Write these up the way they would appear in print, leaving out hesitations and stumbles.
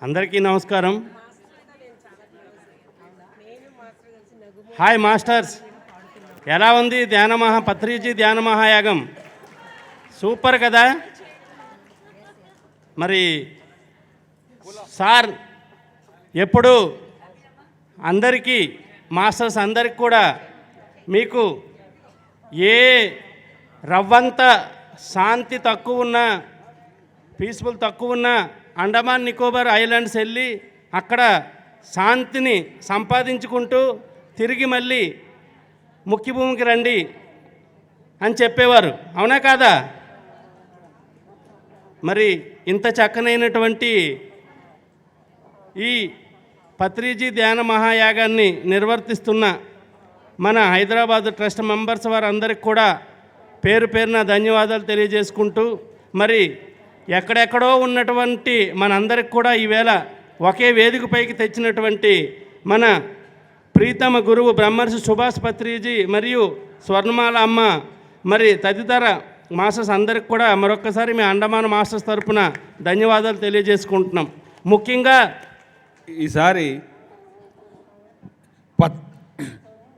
అందరికీ నమస్కారం. Hi masters, ఎలా ఉంది పత్రిజీ ధ్యాన మహాయాగం? సూపర్ కదా. మరి సార్ ఎప్పుడు అందరికీ మాస్టర్స్ అందరికి కూడా మీకు ఏ రవ్వంత శాంతి తక్కువ ఉన్నా, పీస్ఫుల్ తక్కువ ఉన్నా అండమాన్ నికోబార్ ఐలాండ్స్ వెళ్ళి అక్కడ శాంతిని సంపాదించుకుంటూ తిరిగి మళ్ళీ ముఖ్య భూమికి రండి అని చెప్పేవారు, అవునా కాదా? మరి ఇంత చక్కనైనటువంటి ఈ పత్రిజీ ధ్యాన మహాయాగాన్ని నిర్వర్తిస్తున్న మన హైదరాబాద్ ట్రస్ట్ మెంబర్స్ వారందరికీ కూడా పేరు పేరున ధన్యవాదాలు తెలియజేసుకుంటూ, మరి ఎక్కడెక్కడో ఉన్నటువంటి మనందరికి కూడా ఈవేళ ఒకే వేదికపైకి తెచ్చినటువంటి మన ప్రీతమ గురువు బ్రహ్మర్షి సుభాష్ పత్రిజీ మరియు స్వర్ణమాల అమ్మ మరి తదితర మాస్టర్స్ అందరికి కూడా మరొక్కసారి మీ అండమాన్ మాస్టర్స్ తరఫున ధన్యవాదాలు తెలియజేసుకుంటున్నాం. ముఖ్యంగా ఈసారి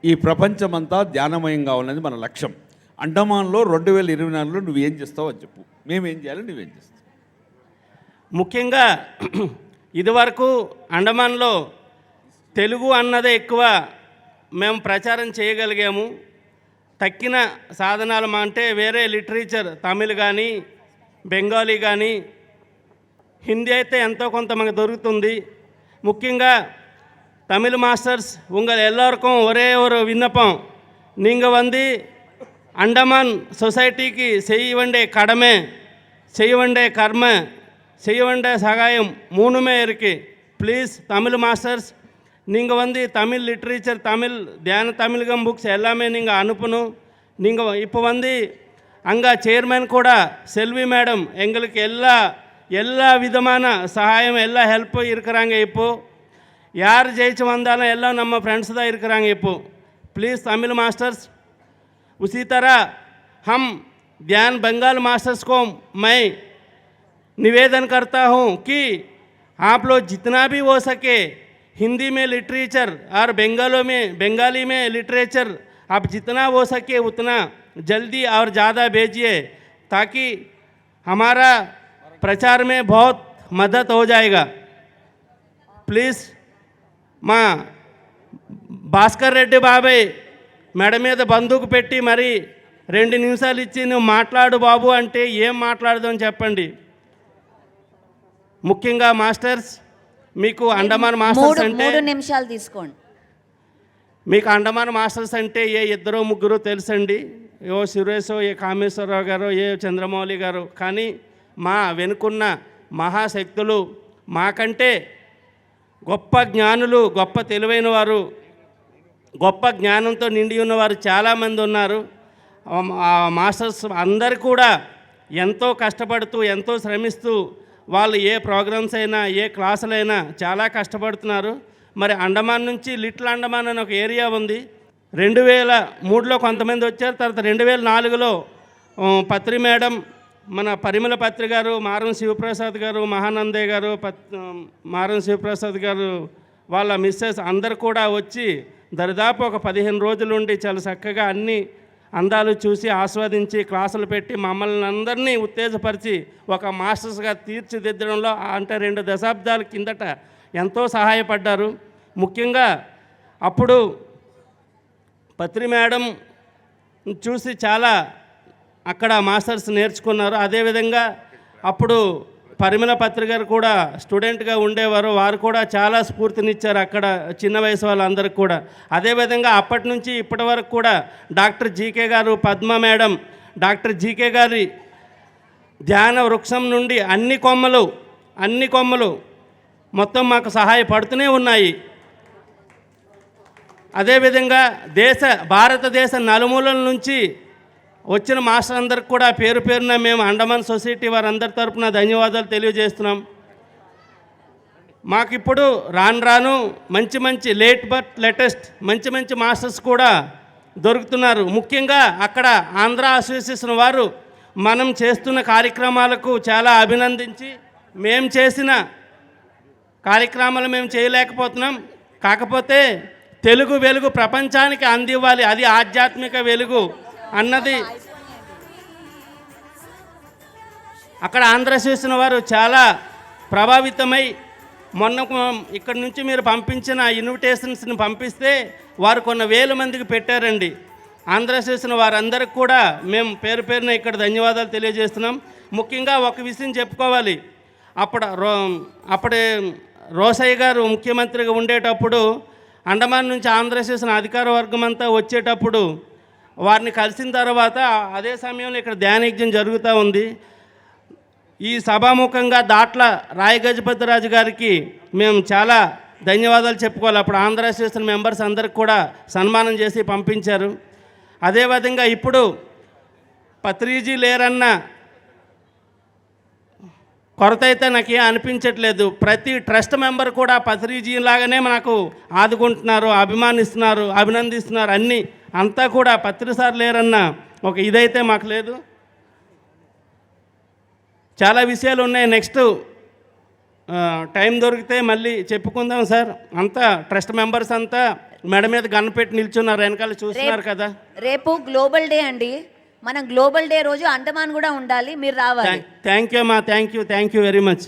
ఈ ప్రపంచమంతా ధ్యానమయం కావాలనేది మన లక్ష్యం. అండమాన్లో 2024లో నువ్వేం చేస్తావు అని చెప్పు, మేమేం చేయాలి, నువ్వేం చేస్తావు. ముఖ్యంగా ఇదివరకు అండమాన్లో తెలుగు అన్నదే ఎక్కువ మేము ప్రచారం చేయగలిగాము. తక్కిన సాధనాలు అంటే వేరే లిటరేచర్ తమిళ్ కానీ బెంగాలీ కానీ హిందీ అయితే ఎంతో కొంత మనకు దొరుకుతుంది. ముఖ్యంగా தமிழ் மாஸ்டர்ஸ் உங்கள் எல்லோருக்கும் ஒரே ஒரு விண்ணப்பம், நீங்கள் வந்து அண்டமான் சொசைட்டிக்கு செய்ய வேண்டிய கடமை, செய்ய வேண்டிய கர்ம, செய்ய வேண்டிய சகாயம் மூணுமே இருக்குது. ப்ளீஸ் தமிழ் மாஸ்டர்ஸ் நீங்கள் வந்து தமிழ் லிட்ரேச்சர், தமிழ் தியான தமிழகம் புக்ஸ் எல்லாமே நீங்கள் அனுப்பணும். நீங்கள் இப்போ வந்து அங்கே சேர்மன் கூட செல்வி மேடம் எங்களுக்கு எல்லா விதமான சகாயம் எல்லா ஹெல்ப்பு இருக்கிறாங்க. இப்போது யார் ஜெயிச்சு வந்தாலும் எல்லாம் நம்ம फ्रेंड्स தான் இருக்கிறாங்க. இப்போது प्लीज़ तमिल मास्टर्स, उसी तरह हम ध्यान बंगाल मास्टर्स को मैं निवेदन करता हूँ कि आप लोग जितना भी हो सके हिंदी में लिटरेचर और बंगाली में लिटरेचर आप जितना हो सके उतना जल्दी और ज़्यादा भेजिए, ताकि हमारा प्रचार में बहुत मदद हो जाएगा. प्लीज़ మా భాస్కర్ రెడ్డి బాబాయ్ మెడ మీద బందూకు పెట్టి మరి 2 నిమిషాలు ఇచ్చి నువ్వు మాట్లాడు బాబు అంటే ఏం మాట్లాడదాం చెప్పండి. ముఖ్యంగా మాస్టర్స్ మీకు అండమాన్ మాస్టర్స్ అంటే 3 నిమిషాలు తీసుకోండి. మీకు అండమాన్ మాస్టర్స్ అంటే ఏ 2-3 తెలుసండి, ఏ సురేషో, ఏ కామేశ్వరరావు గారు, ఏ చంద్రమౌళి గారు. కానీ మా వెనుకున్న మహాశక్తులు, మాకంటే గొప్ప జ్ఞానులు, గొప్ప తెలివైన వారు, గొప్ప జ్ఞానంతో నిండి ఉన్నవారు చాలామంది ఉన్నారు. మాస్టర్స్ అందరు కూడా ఎంతో కష్టపడుతూ, ఎంతో శ్రమిస్తూ వాళ్ళు ఏ ప్రోగ్రామ్స్ అయినా, ఏ క్లాసులైనా చాలా కష్టపడుతున్నారు. మరి అండమాన్ నుంచి లిటిల్ అండమాన్ అని ఒక ఏరియా ఉంది. 2003లో కొంతమంది వచ్చారు. తర్వాత 2004లో పత్రి మేడం, మన పరిమళ పత్రి గారు, మారం శివప్రసాద్ గారు, మహానందే గారు, మారం శివప్రసాద్ గారు వాళ్ళ మిస్సెస్ అందరు కూడా వచ్చి దరిదాపు ఒక 15 రోజులు ఉండి చాలా చక్కగా అన్ని అందాలు చూసి ఆస్వాదించి క్లాసులు పెట్టి మమ్మల్ని అందరినీ ఉత్తేజపరిచి ఒక మాస్టర్స్గా తీర్చిదిద్దడంలో అంటే 2 దశాబ్దాల కిందట ఎంతో సహాయపడ్డారు. ముఖ్యంగా అప్పుడు పత్రి మేడం చూసి చాలా అక్కడ మాస్టర్స్ నేర్చుకున్నారు. అదేవిధంగా అప్పుడు పరిమళ పత్రి గారు కూడా స్టూడెంట్గా ఉండేవారు, వారు కూడా చాలా స్ఫూర్తినిచ్చారు అక్కడ చిన్న వయసు వాళ్ళందరికీ కూడా. అదేవిధంగా అప్పటి నుంచి ఇప్పటి వరకు కూడా డాక్టర్ జీకే గారు, పద్మ మేడం, డాక్టర్ జీకే గారి ధ్యాన వృక్షం నుండి అన్ని కొమ్మలు మొత్తం మాకు సహాయపడుతూనే ఉన్నాయి. అదేవిధంగా భారతదేశ నలుమూలల నుంచి వచ్చిన మాస్టర్ అందరికి కూడా పేరు పేరున మేము అండమాన్ సొసైటీ వారందరి తరపున ధన్యవాదాలు తెలియజేస్తున్నాం. మాకిప్పుడు రాను మంచి లేట్ బట్ లేటెస్ట్ మంచి మాస్టర్స్ కూడా దొరుకుతున్నారు. ముఖ్యంగా అక్కడ ఆంధ్ర అసోసియేషన్ వారు మనం చేస్తున్న కార్యక్రమాలకు చాలా అభినందించి మేము చేసిన కార్యక్రమాలు మేము చేయలేకపోతున్నాం. కాకపోతే తెలుగు వెలుగు ప్రపంచానికి అందివ్వాలి, అది ఆధ్యాత్మిక వెలుగు అన్నది అక్కడ ఆంధ్రశేషన్ వారు చాలా ప్రభావితమై మొన్న ఇక్కడి నుంచి మీరు పంపించిన ఇన్విటేషన్స్ని పంపిస్తే వారు కొన్ని వేల మందికి పెట్టారండి. ఆంధ్రశేషన్ వారందరికి కూడా మేము పేరు పేరున ఇక్కడ ధన్యవాదాలు తెలియజేస్తున్నాం. ముఖ్యంగా ఒక విషయం చెప్పుకోవాలి. అప్పుడే రోసయ్య గారు ముఖ్యమంత్రిగా ఉండేటప్పుడు అండమాన్ నుంచి ఆంధ్రశేషన్ అధికార వర్గం అంతా వచ్చేటప్పుడు వారిని కలిసిన తర్వాత అదే సమయంలో ఇక్కడ ధ్యానయజ్ఞం జరుగుతూ ఉంది. ఈ సభాముఖంగా దాట్ల రాయగజపతిరాజు గారికి మేము చాలా ధన్యవాదాలు చెప్పుకోవాలి. అప్పుడు ఆంధ్రశేషన్ మెంబర్స్ అందరికి కూడా సన్మానం చేసి పంపించారు. అదేవిధంగా ఇప్పుడు పత్రిజీ లేరన్న కొరత అయితే నాకు ఏం అనిపించట్లేదు. ప్రతి ట్రస్ట్ మెంబర్ కూడా పత్రిజీ లాగానే మనకు ఆదుకుంటున్నారు, అభిమానిస్తున్నారు, అభినందిస్తున్నారు. అన్నీ అంతా కూడా పత్రిసార్ లేరన్న ఒక ఇదైతే మాకు లేదు. చాలా విషయాలు ఉన్నాయి. నెక్స్ట్ టైం దొరికితే మళ్ళీ చెప్పుకుందాం సార్. అంతా ట్రస్ట్ మెంబర్స్ అంతా మెడ మీద గన్ను పెట్టి నిల్చున్నారు, వెనకాల చూస్తున్నారు కదా. రేపు గ్లోబల్ డే అండి. మనం గ్లోబల్ డే రోజు అండమాన్ కూడా ఉండాలి, మీరు రావాలి. థ్యాంక్ యూ అమ్మా, థ్యాంక్ యూ వెరీ మచ్.